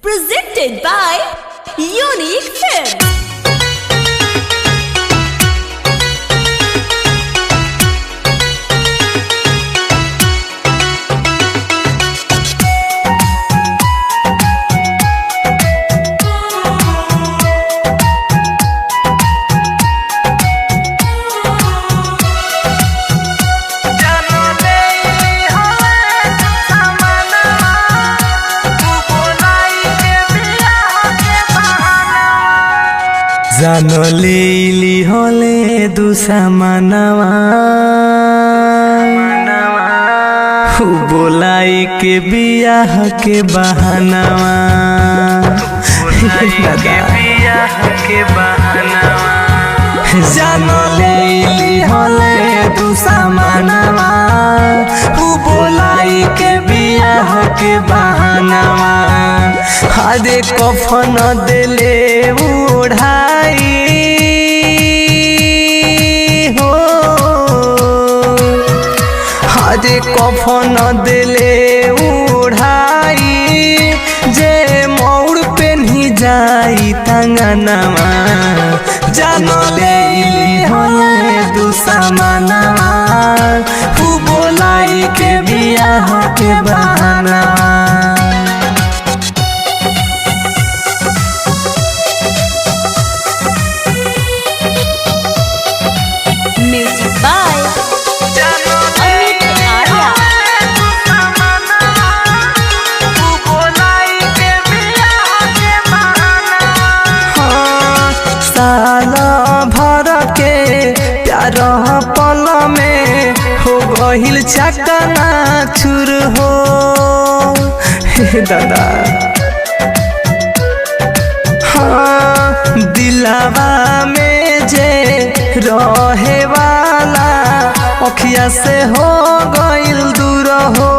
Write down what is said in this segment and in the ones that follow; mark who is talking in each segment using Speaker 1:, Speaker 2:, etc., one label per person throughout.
Speaker 1: Presented by Unique Films.
Speaker 2: जानो लेली होले दूसरा मनवा बोलाई के बियाह के बहानवा जानो लेली होले दूसरा मनवा बोलाई के बियाह के बहानवा हरे कफन दिले उड़ाई हो हरे कफन दिले उड़ाई जे मोड़ पेन्ही जाई तंगनवा जानो लेली होले दुश्मनवा बोलाई के बियाह के बहाना
Speaker 1: Music by Amit Arya.
Speaker 2: साल भर के प्यार पल में हो गहिल चकना चुर हो हे दादा हाँ दिलावा में जे रहे वाला अखिया से हो गइल दूर हो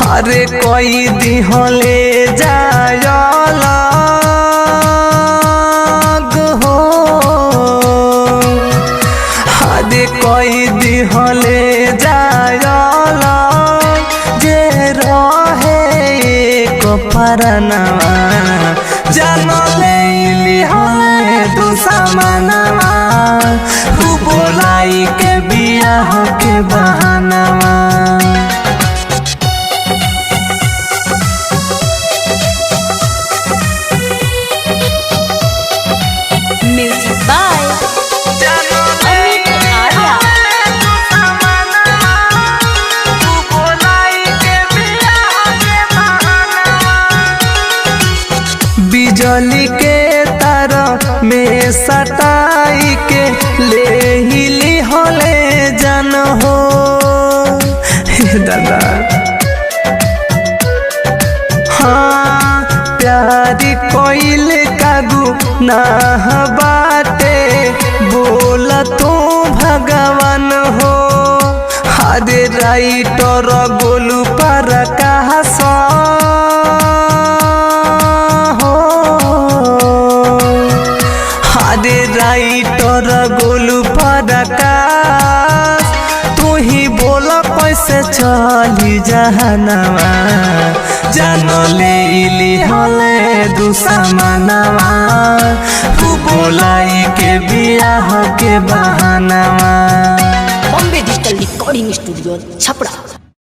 Speaker 2: हरे कोई दिहले जायल हो हरे कोई दिहले जायल जे रहे एक परनवा जानो लेली होले दुश्मनवा बोलाई के बियाह के बहानवा
Speaker 1: Music by Amit Arya.
Speaker 2: बिजली के तार में सटाई के ले हिली होले जन हो हे दादा हाँ प्यारी कोइल कागू ना बाटे बोल तू भगवान हो हरे राइटर गोलू पर कहा हरे राइटर गोलू पड़कास तू ही बोल कैसे चली जहनवा जानो लेली होले दुश्मनवा बोलाई के बियाह के बहानवा
Speaker 1: Bombay Digital Recording Studio, Chapra.